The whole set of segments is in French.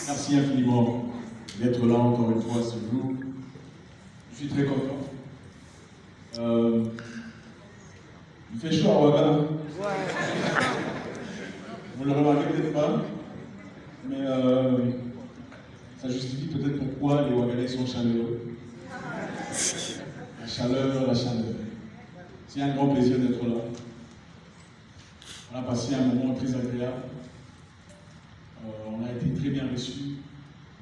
Merci infiniment d'être là encore une fois ce jour. Je suis très content. Il fait chaud à Ouaga. Vous ne le remarquez peut-être pas, mais ça justifie peut-être pourquoi les Ouagalais sont chaleureux. La chaleur, la chaleur. C'est un grand plaisir d'être là. On a passé un moment très agréable. On a été très bien reçus.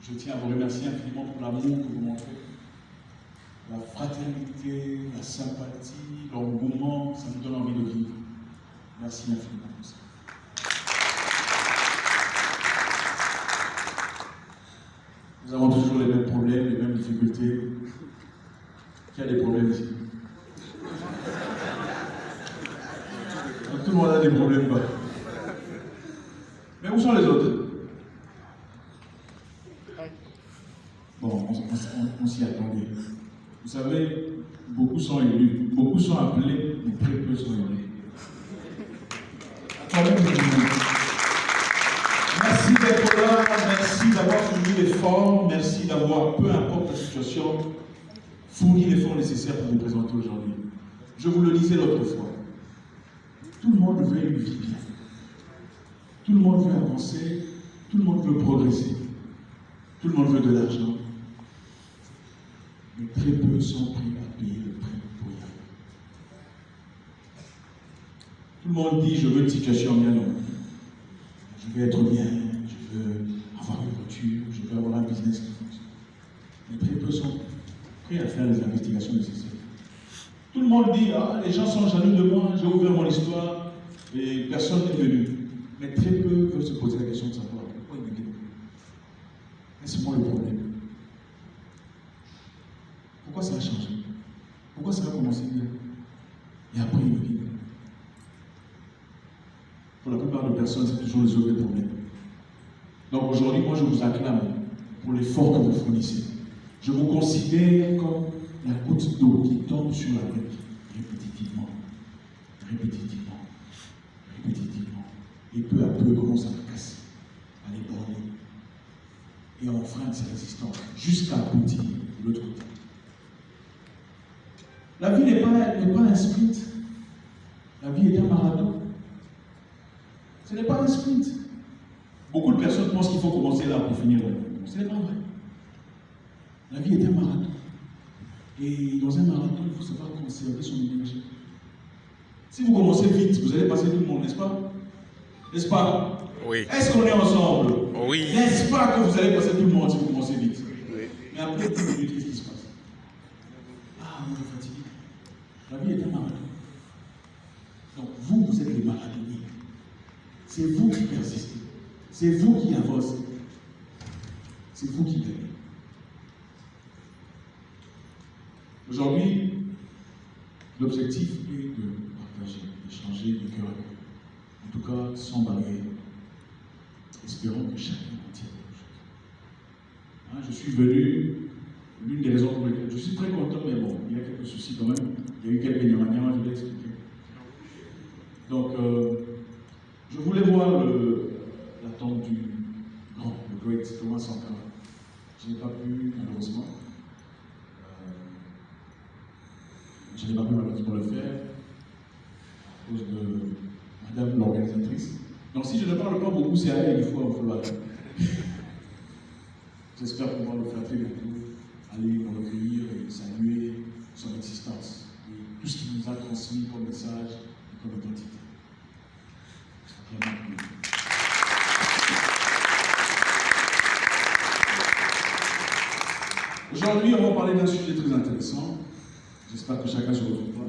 Je tiens à vous remercier infiniment pour l'amour que vous montrez. La fraternité, la sympathie, l'engouement, ça nous donne envie de vivre. Merci infiniment pour ça. Nous avons toujours les mêmes problèmes, les mêmes difficultés. Qui a des problèmes ici? Tout le monde a des problèmes, quoi. Mais où sont les autres? Bon, on s'y attendait. Vous savez, beaucoup sont élus, beaucoup sont appelés, mais très peu sont élus. Merci d'être là, merci d'avoir fourni l'effort, merci d'avoir, peu importe la situation, fourni l'effort nécessaire pour vous présenter aujourd'hui. Je vous le disais l'autre fois, tout le monde veut une vie bien. Tout le monde veut avancer, tout le monde veut progresser, tout le monde veut de l'argent. Mais très peu sont prêts à payer le prix pour y arriver. Tout le monde dit, je veux une situation bien longue. Je veux être bien, je veux avoir une voiture, je veux avoir un business qui fonctionne. Mais très peu sont prêts à faire les investigations nécessaires. Tout le monde dit, ah, les gens sont jaloux de moi, j'ai ouvert mon histoire et personne n'est venu. Mais très peu veulent se poser la question de savoir pourquoi ils viennent. Mais c'est moi le problème. Pourquoi ça a changé? Pourquoi ça a commencé bien? Et après, il vient. Pour la plupart des personnes, c'est toujours les autres problèmes. Donc aujourd'hui, moi, je vous acclame pour l'effort que vous fournissez. Je vous considère comme la goutte d'eau qui tombe sur la brique, répétitivement, répétitivement, répétitivement. Et peu à peu, commence à la casser, à l'ébranler. Et à enfreindre sa résistance, jusqu'à aboutir de l'autre côté. La vie n'est pas un sprint. La vie est un marathon. Ce n'est pas un sprint. Beaucoup de personnes pensent qu'il faut commencer là pour finir là. Ce n'est pas vrai. La vie est un marathon. Et dans un marathon, il faut savoir conserver son énergie. Si vous commencez vite, vous allez passer tout le monde, n'est-ce pas? N'est-ce pas? Oui. Est-ce qu'on est ensemble? Oui. N'est-ce pas que vous allez passer tout le monde si vous commencez vite? Oui. Mais après 10 minutes, qu'est-ce qui se passe? Ah, on est fatigué. La vie est un marathon. Donc vous êtes les marathoniens. C'est vous qui persistez. C'est vous qui avancez. C'est vous qui gagnez. Aujourd'hui, l'objectif est de partager, d'échanger de cœur à cœur. En tout cas, sans barrière. Espérons que chacun retienne quelque chose. Je suis venu, l'une des raisons pour lesquelles je suis très content, mais bon, il y a quelques soucis quand même. Il y a eu quelques manières, je vais expliquer. Donc, je voulais voir la tombe du grand, le great Thomas Sankara. Je n'ai pas pu, malheureusement. Je n'ai pas pu malheureusement le faire à cause de madame l'organisatrice. Donc si je ne parle pas beaucoup, c'est à elle qu'il faut en vouloir. J'espère pouvoir le flatter bientôt, aller le recueillir et saluer son existence et tout ce qu'il nous a transmis comme message et comme identité. Aujourd'hui, on va parler d'un sujet très intéressant. J'espère que chacun se retrouvera.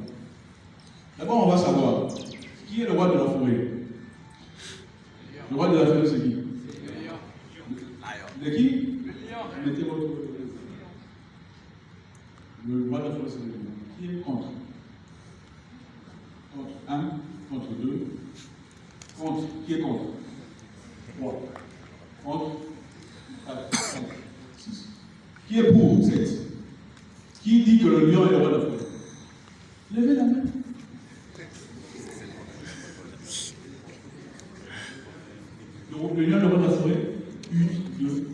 D'abord, on va savoir qui est le roi de la forêt. Le roi de la forêt, c'est qui? De qui? Mettez votre. Le roi de la forêt, c'est le lion. Qui est contre? Contre 1, contre 2. Contre. Qui est contre? 3. Contre 4, 5, 6. Qui est pour 7? Qui dit que le lion est le roi de la forêt? Levez la main. Le lion est le roi de la forêt. 1, 2,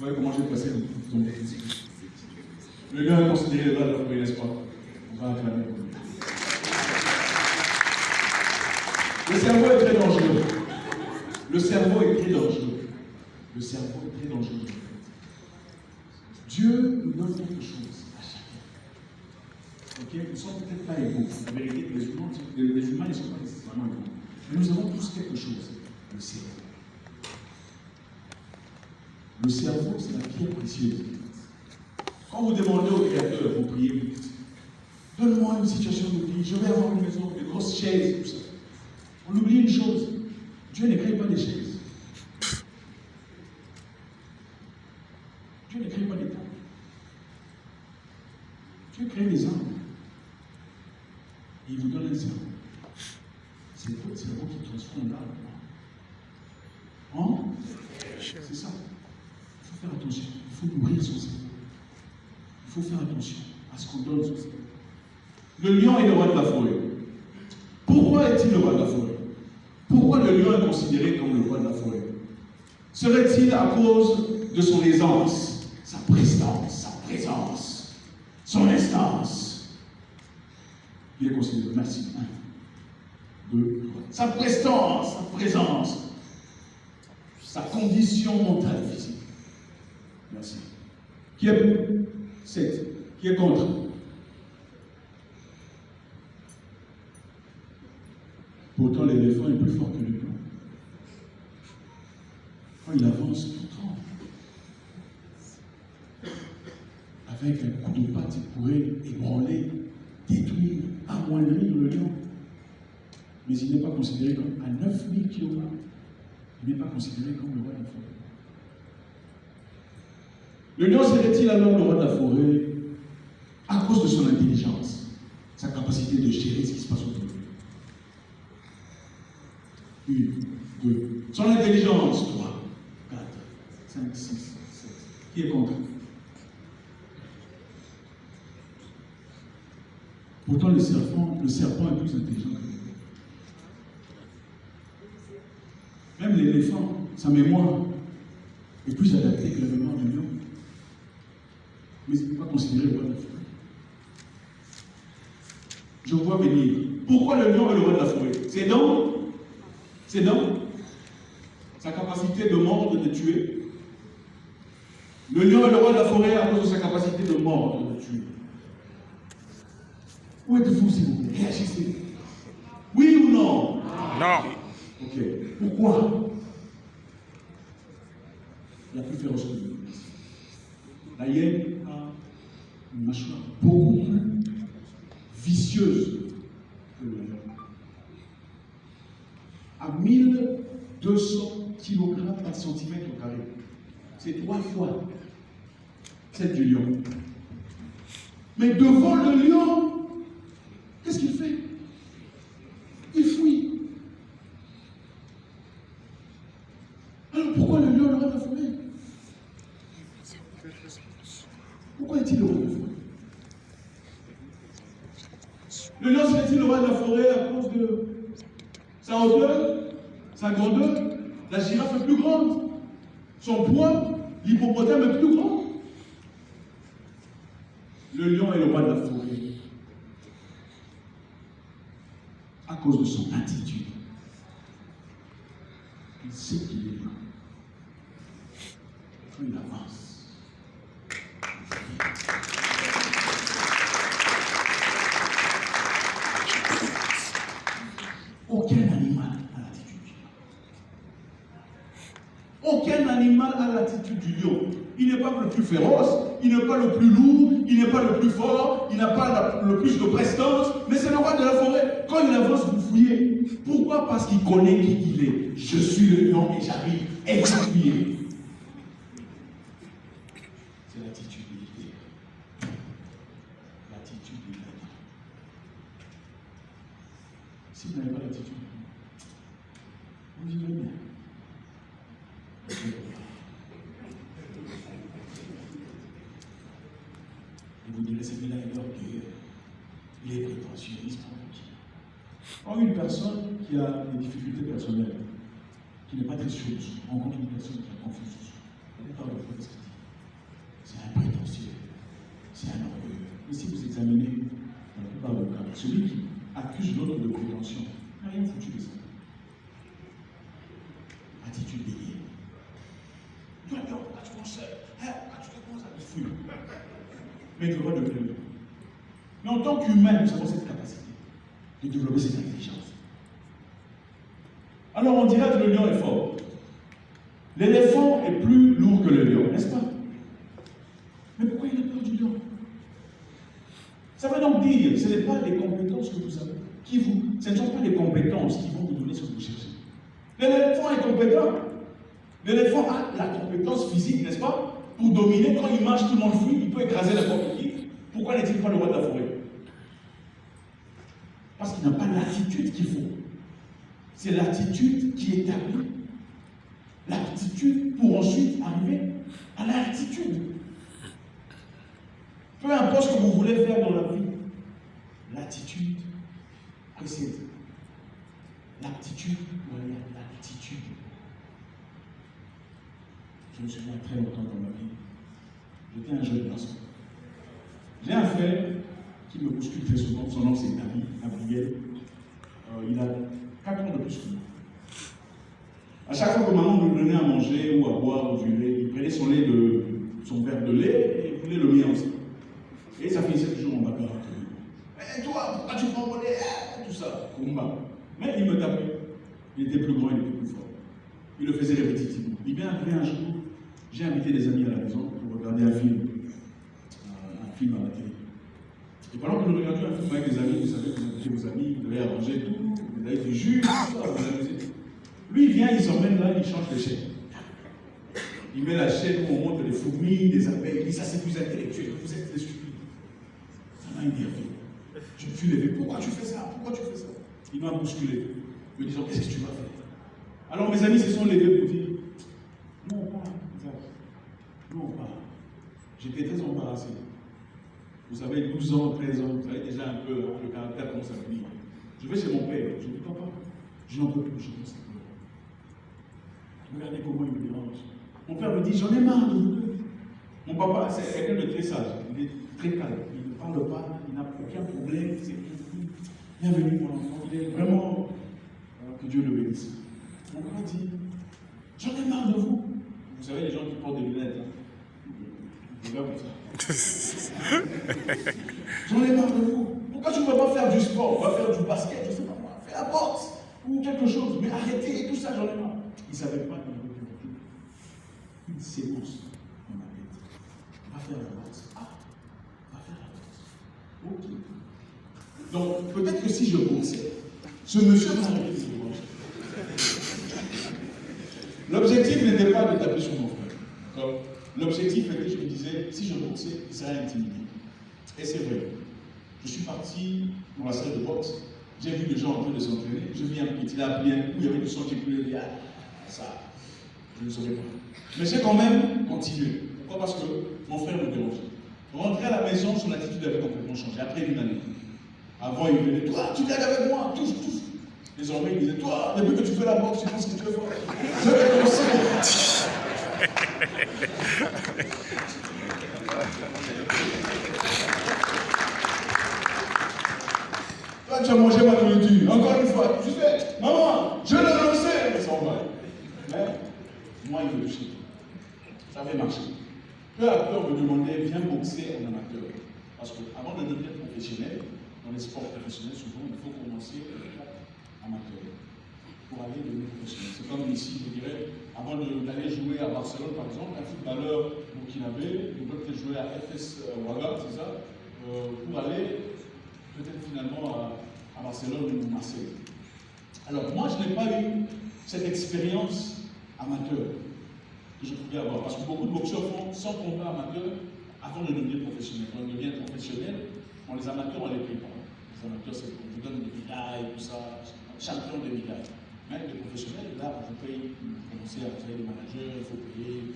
voyez comment j'ai passé le tomber ici. Le lion est considéré le roi de la forêt, n'est-ce pas? On va acclamer pour lui. Le cerveau est très dangereux. Le cerveau est très dangereux. Le cerveau est très dangereux. Dieu nous donne quelque chose à chacun. Ok? Nous ne sommes peut-être pas égaux. La vérité, les humains ne sont pas nécessairement égaux. Mais nous avons tous quelque chose. Le cerveau. Le cerveau, c'est la pierre précieuse. Quand vous demandez au Créateur, vous priez, vous dites, donne-moi une situation de vie, je vais avoir une maison, des grosses chaises, tout ça. On oublie une chose, Dieu ne crée pas des chaises. Dieu ne crée pas des tables. Dieu crée des âmes. Et il vous donne un cerveau. C'est votre cerveau qui transforme l'âme. Hein? C'est ça. Il faut faire attention. Il faut nourrir son cerveau. Il faut faire attention à ce qu'on donne son cerveau. Le lion est le roi de la forêt. Pourquoi est-il le roi de la forêt? Pourquoi le lion est considéré comme le roi de la forêt? Serait-il à cause de son aisance, sa prestance, sa présence, son instance? Il est considéré, merci. 1, 2, 3. Sa prestance, sa présence, sa condition mentale et physique. Merci. Qui est 7? Qui est contre? Pourtant, l'éléphant est plus fort que le lion. Quand il avance, tout tremble. Avec un coup de patte, il pourrait ébranler, détruire, amoindrir le lion. Mais il n'est pas considéré comme, à 9000 km, il n'est pas considéré comme le roi de la forêt. Le lion serait-il alors le roi de la forêt à cause de son intelligence, sa capacité de gérer ce qui se passe autour de lui? 1, 2. Son intelligence, 3, 4, 5, 6, 7. Qui est contre? Pourtant, le serpent est plus intelligent que lui. Même l'éléphant, sa mémoire est plus adaptée que la mémoire du lion. Mais il n'est pas considéré le roi de la forêt. Je vois venir. Pourquoi le lion est le roi de la forêt? Ses dents? Ses dents? Sa capacité de mordre et de tuer? Le lion est le roi de la forêt à cause de sa capacité de mordre et de tuer. Où êtes-vous, s'il vous plaît? Réagissez. Oui ou non? Non. Ok. Pourquoi? La plus féroce que lui. La hyène a une mâchoire beaucoup plus vicieuse que le lion. À 1200 kg par centimètre carré. C'est 3 fois celle du lion. Mais devant le lion, qu'est-ce qu'il fait? Il fuit. Alors pourquoi le lion est le roi de la forêt? Pourquoi est-il le roi de la forêt? Le lion serait-il le roi de la forêt à cause de sa hauteur, sa grandeur? La girafe est plus grande. Son poids, l'hippopotame est plus grand. Le lion est le roi de la forêt à cause de son attitude. Il sait qu'il est là. Quand il avance. Aucun animal a l'attitude du lion. Aucun animal a l'attitude du lion. Il n'est pas le plus féroce, il n'est pas le plus lourd, il n'est pas le plus fort, il n'a pas le plus de prestance, mais c'est le roi de la forêt. Quand il avance, vous fouillez. Pourquoi? Parce qu'il connaît qui il est. Je suis le lion et j'arrive et vous fouillez. C'est l'attitude militaire. L'attitude militaire. Si vous n'avez pas l'attitude, vous vivez bien. Et vous direz, celui-là est orgueilleux, il est prétentieux, il se prend pour qui? Or, une personne qui a des difficultés personnelles, qui n'est pas très sûre de soi, rencontre une personne qui a confiance en soi. n'est pas le ce qu'il dit. C'est un prétentieux, c'est un orgueilleux. Mais si vous examinez, dans la plupart des cas, celui qui accuse l'autre de prétention n'a rien foutu de ça. Attitude déliée. Toi, pourquoi tu penses ça? Pourquoi tu commences à te fouiller? Mais il ne faut pas devenir lion. Mais en tant qu'humain, nous avons cette capacité de développer cette intelligence. Alors on dirait que le lion est fort. L'éléphant est plus lourd que le lion, n'est-ce pas? Mais pourquoi il a peur du lion? Ça veut donc dire, ce n'est pas les compétences que vous avez ce ne sont pas les compétences qui vont vous donner ce que vous cherchez. L'éléphant est compétent. L'éléphant a la compétence physique, n'est-ce pas? Pour dominer, quand il marche, tout le monde fuit, il peut écraser n'importe qui. Pourquoi n'est-il pas le roi de la forêt? Parce qu'il n'a pas l'attitude qu'il faut. C'est l'attitude qui établit l'aptitude pour ensuite arriver à l'altitude. Peu importe ce que vous voulez faire dans la vie, l'attitude précède. L'aptitude doit aller à l'altitude. Je me souviens très longtemps dans ma vie, j'étais un jeune garçon. J'ai un frère qui me bouscule très souvent, son nom c'est Gabriel. Il a 4 ans de plus que moi. À chaque fois que maman me donnait à manger ou à boire du lait, il prenait son verre de lait et il voulait le mien aussi. Et ça finissait toujours en bagarre. Eh toi, pourquoi tu prends mon lait? Tout ça, combat. Mais il me tapait. Il était plus grand, il était plus fort. Il le faisait répétitivement. Il vient arrivé un jour, j'ai invité des amis à la maison pour regarder un film à la télé. Et pendant que nous regardions un film avec des amis, vous savez, vous invitez vos amis, vous devez arranger tout, vous avez du jus, tout ça, vous amusez. Lui, il vient, il s'emmène là, il change les chaînes. Il met la chaîne où on montre les fourmis, des abeilles, il dit ça c'est plus intellectuel, vous êtes des stupides. Ça m'a énervé. Je me suis levé, pourquoi tu fais ça? Pourquoi tu fais ça? Il m'a bousculé, me disant qu'est-ce que tu vas faire? Alors mes amis se sont levés pour dire non, pas, non, pas. J'étais très embarrassé. Vous savez, 12 ans, 13 ans, vous savez déjà un peu le caractère commence à venir. Je vais chez mon père, je dis papa, je n'en peux plus, je commence à pleurer. Regardez comment il me dérange. Mon père me dit j'en ai marre de vous deux. Mon papa, c'est quelqu'un de très sage, il est très calme, il ne parle pas, il n'a aucun problème, c'est bienvenue mon enfant, il est vraiment que Dieu le bénisse. Mon père dit j'en ai marre de vous. Vous savez, les gens qui portent des lunettes, ils regardent comme ça. J'en ai marre de vous. Pourquoi tu ne vas pas faire du sport? On va faire du basket, je ne sais pas moi, faire la boxe ou quelque chose, mais arrêtez tout ça, j'en ai marre. Il ne savait pas qu'il avait développé une séquence dans ma tête. On va faire la boxe. Ah, on va faire la boxe. Ok. Donc, peut-être que si je boxais, ce monsieur va arrêter de se manger. L'objectif n'était pas de taper sur mon frère. L'objectif était, je me disais, si je boxais, il serait intimidé. Et c'est vrai. Je suis parti dans la salle de boxe, j'ai vu les gens en train de s'entraîner, je viens il a appelé un coup, il y avait du sang qui coulait, il dit, ça, je ne le savais pas. Mais j'ai quand même continué. Pourquoi? Parce que mon frère me dérangeait. Rentrer à la maison, son attitude avait complètement changé, après une année. Avant, il me disait, toi, tu viens avec moi, touche. Désormais, il disait, toi, depuis que tu fais la boxe, tu penses que tu es fort. Je vais commencer. Toi, tu as mangé ma nourriture. Encore une fois, tu sais, maman, je l'ai lancé, mais ça va. Mais moi, il me touchait. Ça avait marché. Peu à peu, on me demandait, viens boxer en amateur. Parce qu'avant de devenir professionnel, dans les sports professionnels, souvent, il faut commencer amateur pour aller devenir professionnel. C'est comme ici, je dirais, avant d'aller jouer à Barcelone, par exemple, un footballeur burkinabé, il peut peut-être jouer à FS Ouaga, c'est ça, pour aller peut-être finalement à Barcelone ou Marseille. Alors, moi, je n'ai pas eu cette expérience amateur que je pouvais avoir, parce que beaucoup de boxeurs font 100 combats amateurs avant de devenir professionnel. Quand on devient professionnel, les amateurs, on les paye pas. Les amateurs, c'est qu'on vous donne des médailles, tout ça, champion des médailles. Mais les professionnels, là, on vous paye, vous commencez à créer des managers, il faut payer.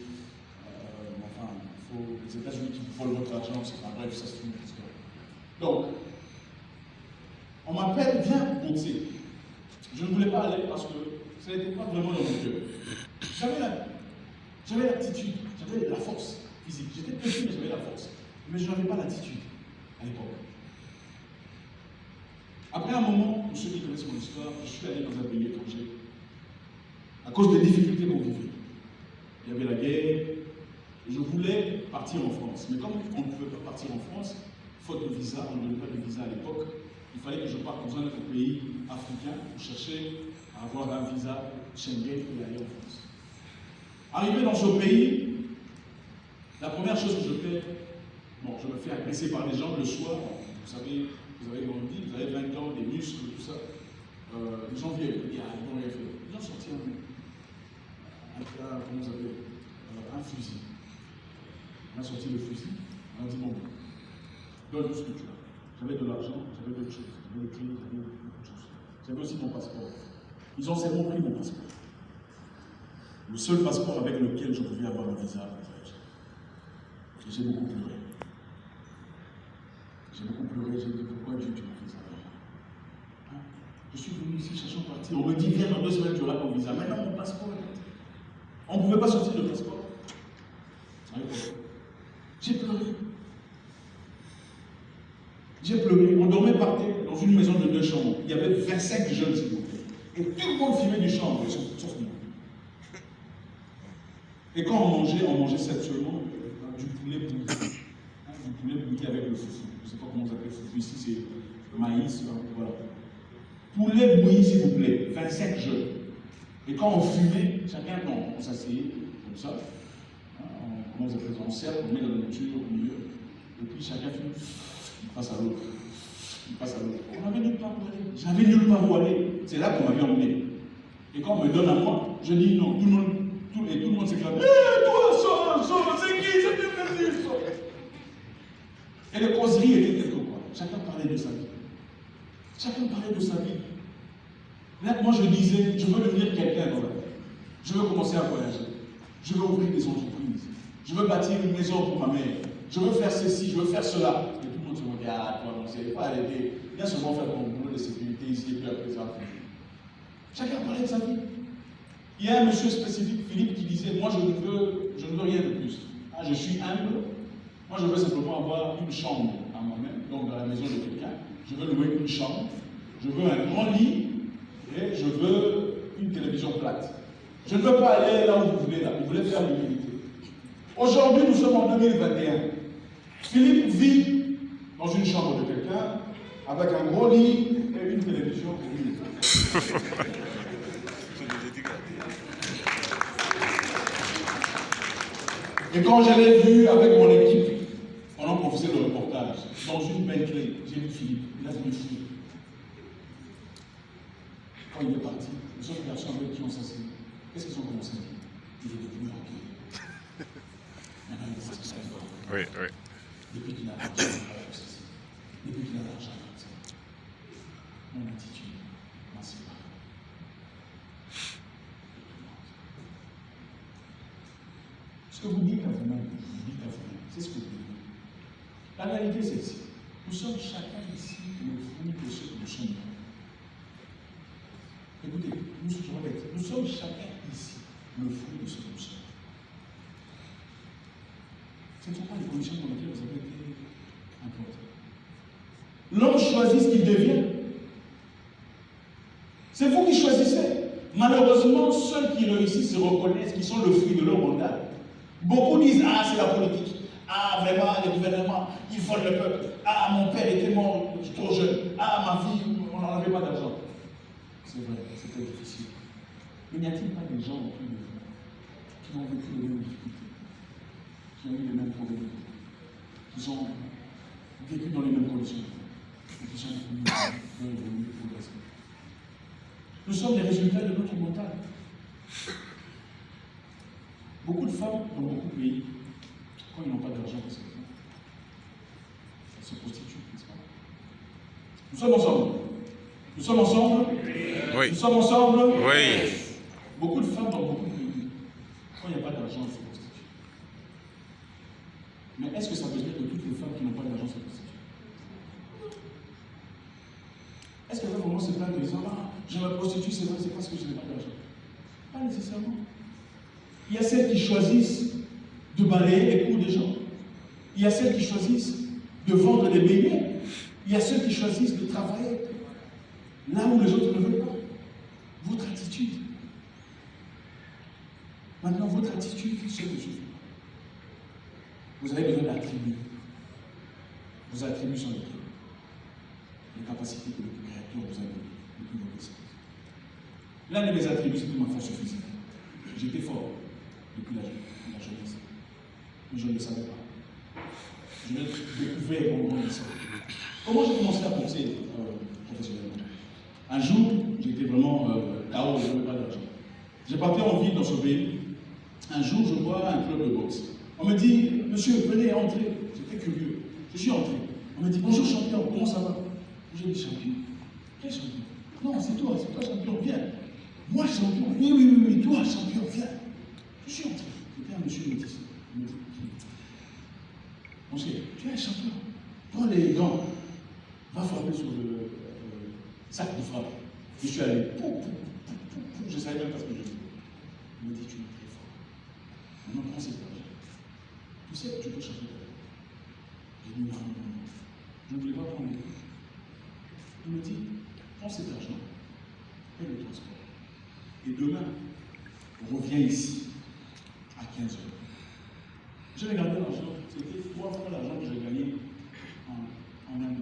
Les États-Unis qui vous volent votre argent, c'est pas bref, ça c'est une autre histoire. Donc, on m'appelle, viens boxer. Je ne voulais pas aller parce que ça n'était pas vraiment dans mon cœur. J'avais l'aptitude, j'avais la force physique. J'étais petit, mais j'avais la force. Mais je n'avais pas l'attitude à l'époque. Après un moment, pour ceux qui connaissent mon histoire, je suis allé dans un pays étranger à cause des difficultés qu'on vivait. Il y avait la guerre, et je voulais partir en France. Mais comme on ne pouvait pas partir en France, faute de visa, on ne donnait pas de visa à l'époque, il fallait que je parte dans un autre pays africain pour chercher à avoir un visa Schengen et aller en France. Arrivé dans ce pays, la première chose que je fais, bon, je me fais agresser par des gens le soir. Vous savez, vous avez grandi, vous avez 20 ans, des muscles, tout ça. Les gens viennent, ils n'ont rien fait. Ils ont sorti un fusil. On a sorti le fusil, on a dit bon, donne tout ce que tu as. J'avais de l'argent, j'avais d'autres choses, j'avais des clés, j'avais beaucoup de choses. J'avais aussi mon passeport. Ils ont seulement pris mon passeport. Le seul passeport avec lequel je pouvais avoir un visa. Et j'ai beaucoup pleuré. J'ai beaucoup pleuré, j'ai dit pourquoi Dieu tu m'as fait ça. Hein? Je suis venu ici cherchant à partir. On me dit viens dans 2 semaines tu auras ton visa. Maintenant mon passeport est parti. On ne pouvait pas sortir le passeport. J'ai pleuré. J'ai pleuré. On dormait par terre dans une maison de 2 chambres. Il y avait 25 jeunes, s'il vous plaît. Et tout le monde filmait du chambre, sauf nous. Et quand on mangeait sexuellement du poulet bouilli. Du poulet bouilli avec le foufou. Je ne sais pas comment on appelle le foufou. Ici, c'est le maïs. Voilà. Poulet bouilli, s'il vous plaît. 25 jeunes. Et quand on fumait, chacun, on s'asseyait comme ça. Comment vous appelez ça? On cercle, on met la nourriture au milieu. Et puis chacun fume. Il passe à l'autre. Il passe à l'autre. On n'avait nulle part où aller. J'avais nulle part où aller. C'est là qu'on m'avait emmené. Et quand on me donne à moi, je dis non. Tout le monde s'éclate. Hé, toi, sors, c'est qui? C'est qui le petit? Et les causeries étaient quelque part. Chacun parlait de sa vie. Chacun parlait de sa vie. Là, moi, je disais, je veux devenir quelqu'un dans la vie. Je veux commencer à voyager. Je veux ouvrir des entreprises. Je veux bâtir une maison pour ma mère. Je veux faire ceci, je veux faire cela. Et tout le monde se regarde, toi, non, c'est pas arrêter. Viens seulement faire ton boulot de sécurité ici et puis après ça. Chacun parlait de sa vie. Il y a un monsieur spécifique, Philippe, qui disait, moi je ne veux rien de plus. Ah, je suis humble. Moi je veux simplement avoir une chambre à moi-même, donc dans la maison de quelqu'un. Je veux louer une chambre. Je veux un grand lit et je veux une télévision plate. Je ne veux pas aller là où vous voulez là. Vous voulez faire l'humilité. Aujourd'hui, nous sommes en 2021. Philippe vit dans une chambre de quelqu'un avec un gros lit et une télévision pour lui. Et quand je l'ai vu avec mon équipe, pendant qu'on faisait le reportage, dans une Bentley, j'ai vu Philippe, il a vu fuir. Quand il est parti, les autres personnes avec qui on s'assied, qu'est-ce qu'ils ont commencé à dire? Il est devenu tranquille. Maintenant, il sait ce qu'il fait. Oui, oui. Depuis qu'il a l'argent, il va faire ceci. Depuis qu'il a l'argent, il va faire ça. Mon attitude, moi, c'est pas. Ce que vous dites à vous-même, c'est ce que vous dites. La réalité, c'est ici. Nous sommes chacun ici le fruit de ce que nous sommes. Écoutez, nous sommes chacun ici le fruit de ce que nous sommes. Ce ne sont pas les conditions dans lesquelles vous avez été importés. L'homme choisit ce qu'il devient. C'est vous qui choisissez. Malheureusement, ceux qui réussissent se reconnaissent qu'ils sont le fruit de leur mandat. Beaucoup disent, ah, c'est la politique. Ah, vraiment, le gouvernement, ils volent le peuple. Ah, mon père était mort trop jeune. Ah, ma vie, on n'en avait pas d'argent. C'est vrai, c'était difficile. Mais n'y a-t-il pas des gens autour de vous qui ont vécu les mêmes difficultés, qui ont eu les mêmes problèmes, qui ont vécu dans les mêmes conditions, et qui sont évoluer, progresser? Nous sommes les résultats de notre mental. Beaucoup de femmes dans beaucoup de pays, quand ils n'ont pas d'argent, qu'est-ce qu'elles font? Elles se prostituent, n'est-ce pas? Nous sommes ensemble. Nous sommes ensemble? Oui. Nous sommes ensemble? Oui. Beaucoup de femmes dans beaucoup de pays, quand il n'y a pas d'argent, elles se prostituent. Mais est-ce que ça veut dire que toutes les femmes qui n'ont pas d'argent se prostituent? Est-ce qu'elles vont vraiment se plaindre en disant, ah, je me prostitue, c'est vrai, c'est parce que je n'ai pas d'argent? Pas nécessairement. Il y a celles qui choisissent de balayer les coups des gens. Il y a celles qui choisissent de vendre des beignets. Il y a ceux qui choisissent de travailler là où les autres ne veulent pas. Votre attitude. Maintenant, votre attitude, c'est ce que je fais. Vous avez besoin d'attributs. Vos attributs sont lesquels? Les capacités que le Créateur vous a données depuis vos naissances. L'un de mes attributs, c'était ma force physique. J'étais fort depuis la jeunesse. Mais je ne le savais pas. Je l'ai découvert en grandissant. Comment j'ai commencé à penser professionnellement? Un jour, j'étais vraiment KO, je n'avais pas d'argent. J'ai parti en ville dans ce pays. Un jour, je vois un club de boxe. On me dit, monsieur, venez entrer. J'étais curieux. Je suis entré. On me dit, bonjour champion, comment ça va? J'ai dit, champion? Quel champion? Non, c'est toi champion, viens. Moi champion? Oui, toi champion, viens. Je suis entré. C'était un monsieur métis. Il me dit, monsieur, tu es un champion. Prends les gants. Va frapper sur le sac de frappe. Je suis allé. Je ne savais même pas ce que je faisais. Il me dit, tu es très fort. Maintenant, prends cette page. Tu sais que tu peux changer ta vie. J'ai dit, non. Je ne voulais pas prendre les coups. Il me dit, prends cet argent, paye le transport. Et demain, reviens ici à 15 h. J'ai regardé l'argent. C'était 3 fois l'argent que j'ai gagné en un an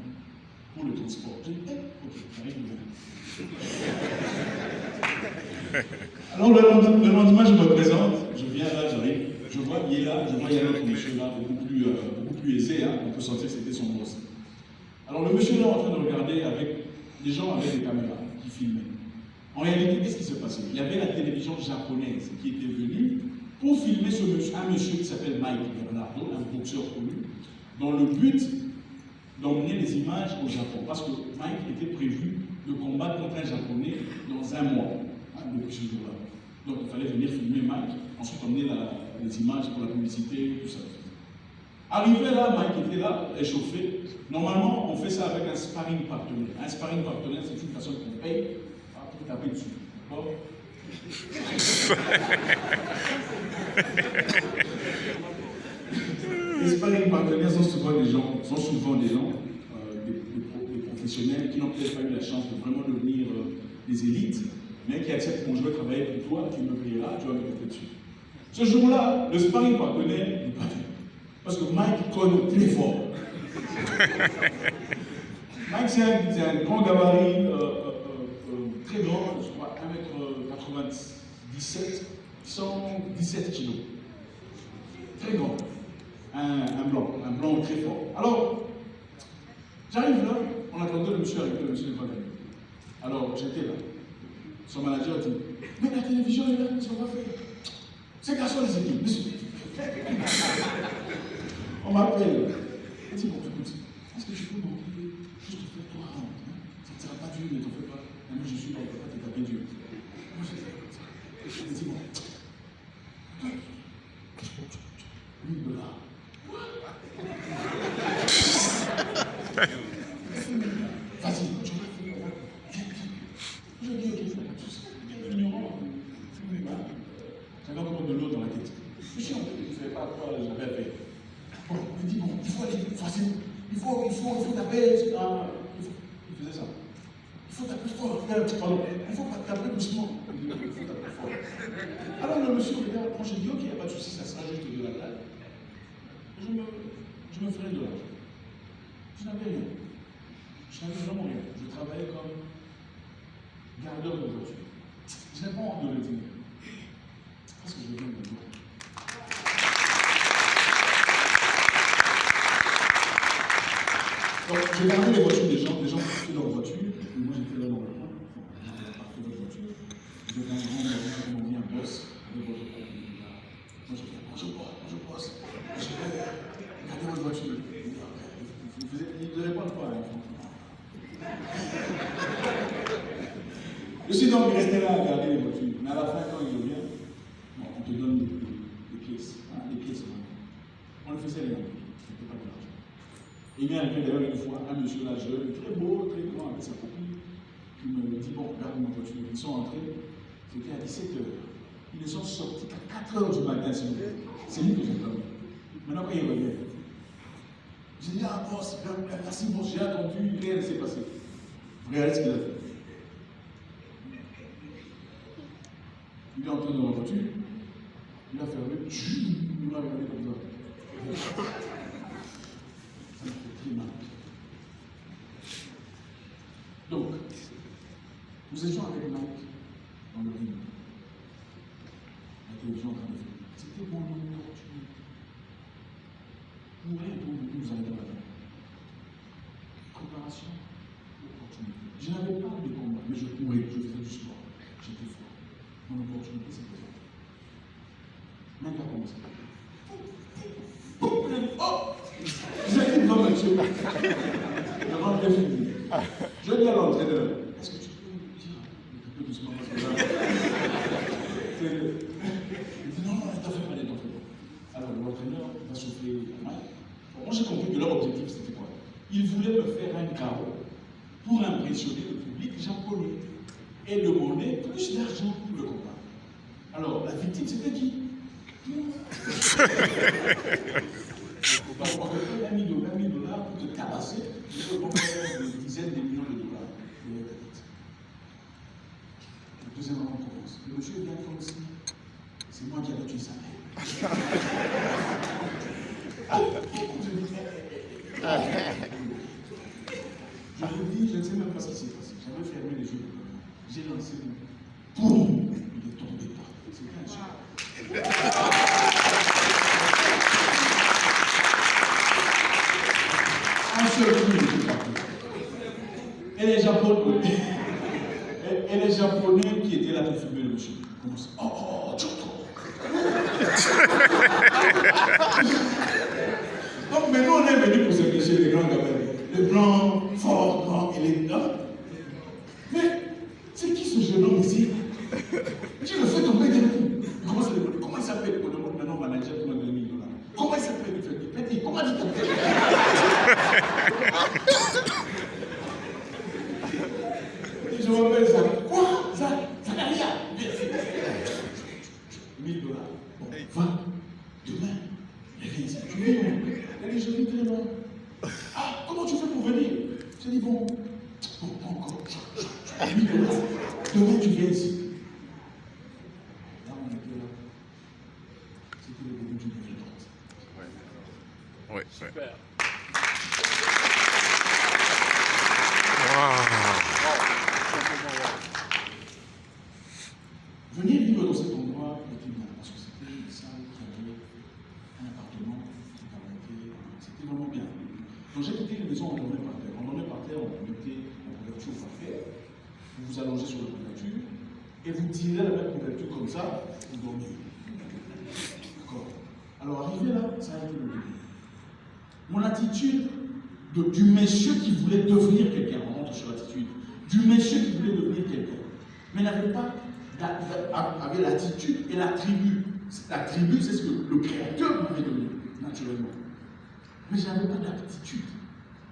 pour le transport. J'ai dit, ok, j'arrive demain. Alors le lendemain, je me présente, je viens là, j'arrive, je vois il est là, je vois il y a un autre monsieur là, beaucoup plus aisé, hein, on peut sentir que c'était son boss. Alors le monsieur là en train de regarder avec des gens avec des caméras qui filmaient. En réalité, qu'est-ce qui se passait? Il y avait la télévision japonaise qui était venue pour filmer un monsieur qui s'appelle Mike Bernardo, un boxeur connu, dans le but d'emmener les images au Japon. Parce que Mike était prévu de combattre contre un Japonais dans un mois, hein, depuis ce jour-là. Donc il fallait venir filmer Mike, ensuite emmener les images pour la publicité, tout ça. Arrivé là, Mike était là, échauffé. Normalement, on fait ça avec un sparring partenaire. Un sparring partenaire, c'est une personne qu'on paye pour taper dessus. D'accord? Les sparring partenaires sont souvent des gens, des professionnels qui n'ont peut-être pas eu la chance de vraiment devenir des élites, mais qui acceptent qu'on je vais travailler pour toi, tu me payeras, tu vas me taper dessus. Ce jour-là, le sparring partenaire n'est pas fait. Parce que Mike cogne très fort. Mike, c'est un grand gabarit, très grand, je crois, 1m97, 117 kg. Très grand. Un blanc très fort. Alors, j'arrive là, on attendait le monsieur arriver, le monsieur n'est pas venu. Alors, j'étais là. Son manager dit, mais la télévision est là, qu'est-ce qu'on va faire? C'est garçon les équipes, monsieur. On m'appelle. Il dit, bon, écoute, est-ce que tu peux m'envoyer juste faire 3 rounds, hein? Ça ne sera pas dur, mais t'en fais pas. Moi, je suis là, on ne peut pas te taper dur. Moi, j'ai fait comme ça. Il dit, bon, 1000 $. Vas-y, tu vas faire. Je dis, ok, fais pas tout ça. Ignorant. J'avais encore de l'eau dans la tête. Je suis en train de ne savais pas quoi j'avais fait. Bon, il dit, bon, il faut aller facile. Il faut taper. Il faisait ça. Il faut taper fort. Pardon, il ne faut pas taper doucement. Il faut taper fort. Alors le monsieur regarde, moi je dis, ok, il n'y a pas de souci, ça sera juste de la blague. Je me ferai de l'argent. Je n'avais rien. Je n'avais vraiment rien. Je travaillais comme gardeur de voiture. Je n'ai pas honte de le dire. Parce que je viens de voir. Donc, j'ai gardé les voitures des gens profitaient de leur voiture, et moi j'étais là dans le coin, j'ai parti de leur voiture. J'étais un grand magasin, on dit un boss, avec votre propre. Moi j'ai dit, bonjour boss, regardez votre voiture. Il ne répond pas, Je suis donc resté là à regarder les voitures, mais à la fin, quand il revient, bon, on te donne des pièces, hein, des pièces. On ne faisait rien, c'était pas de l'argent. Il m'est arrivé d'ailleurs une fois, un monsieur là jeune, très beau, très grand, avec sa copine, qui me dit, bon, regarde ma voiture. Ils sont entrés, c'était à 17 h. Ils sont sortis à 4 h du matin, c'est lui que j'ai dormi. Maintenant, quand il revient, j'ai dit, ah bon, merci, bon, j'ai attendu, rien ne s'est passé. Regardez ce qu'il a fait. Il est entré dans la voiture, il a fermé, il m'a regardé comme ça. Ça me fait très mal. Donc, nous étions avec Mike dans le film. La télévision en train de faire. C'était mon opportunité. Pour rien, nous arrêtons là. Préparation, opportunité. Je n'avais pas de combat, mais je courais, je faisais du sport. J'étais fort. Mon opportunité, c'était ça. Mike a commencé. Oh! J'ai dit non, monsieur. Je rentre fini. Je dis à l'entraîneur, est-ce que tu peux me dire un peu doucement parce que là. Il dit non, t'as fait mal, t'en fais pas. Alors l'entraîneur va souffler la main. Moi j'ai compris que leur objectif c'était quoi? Ils voulaient me faire un chaos pour impressionner le public japonais et demander plus d'argent pour le combat. Alors la victime c'était qui? On fait $1 000 pour te tabasser, il faut faire des dizaines de millions de dollars. Le deuxième round commence. Le monsieur vient comme si c'est moi qui avais tué sa mère. Je vous dis, je ne sais même pas ce qui s'est passé. J'avais fermé les yeux. J'ai lancé mon boum. Il est tombé par. C'était un choc. Un seul coup, et les Japonais qui étaient là pour filmer le monsieur commencent. Oh, Choto. Donc maintenant on est venu pour se cacher les grands gamins. Les blancs, forts, grands, élégants. Mais c'est qui ce jeune homme ici? Tu le fais tomber d'un coup. Comment il s'appelle? On demande maintenant au manager pour me donner $1 000. Comment il s'appelle? Il fait petit. Comment il t'appelles? Je m'appelle ça. Quoi? Ça n'a rien. $1 000. Bon, va, demain, reviens ici. Tu viens où? Elle dit, je vis très loin. Ah, comment tu fais pour venir? J'ai dit, bon, encore. $1 000. Demain, tu viens ici. Là, on était là. C'était le début d'une vivante. Oui, super. Venir vivre dans cet endroit était bien, parce que c'était une salle qui avait un appartement qui permettait. C'était vraiment bien. Donc j'ai quitté la maison, on dormait par terre. On dormait par terre, on mettait la couverture parfaite, vous vous allongez sur la couverture, et vous tirez la même couverture comme ça, vous dormez. D'accord. Alors arrivé là, ça a été le début. Mon attitude du monsieur qui voulait devenir quelqu'un, on rentre sur l'attitude, du monsieur qui voulait devenir quelqu'un, mais n'avait pas avait l'attitude et la tribu. La tribu, c'est ce que le Créateur m'avait donné, naturellement. Mais je n'avais pas d'aptitude,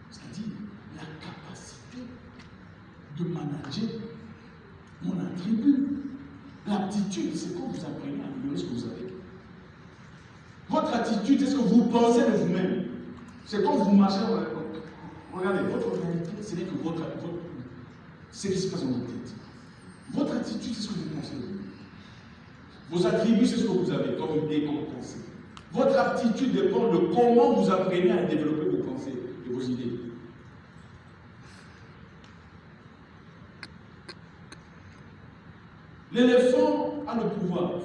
c'est-à-dire la capacité de manager mon attribut. L'aptitude, c'est quand vous apprenez à améliorer ce que vous avez. Votre attitude, c'est ce que vous pensez de vous-même. C'est quand vous marchez, regardez, votre réalité, ce n'est que ce qui se passe dans votre tête. Votre attitude, c'est ce que vous pensez de vous. Vos attributs, c'est ce que vous avez comme idée, comme pensée. Votre aptitude dépend de comment vous apprenez à développer vos pensées et vos idées. L'éléphant a le pouvoir.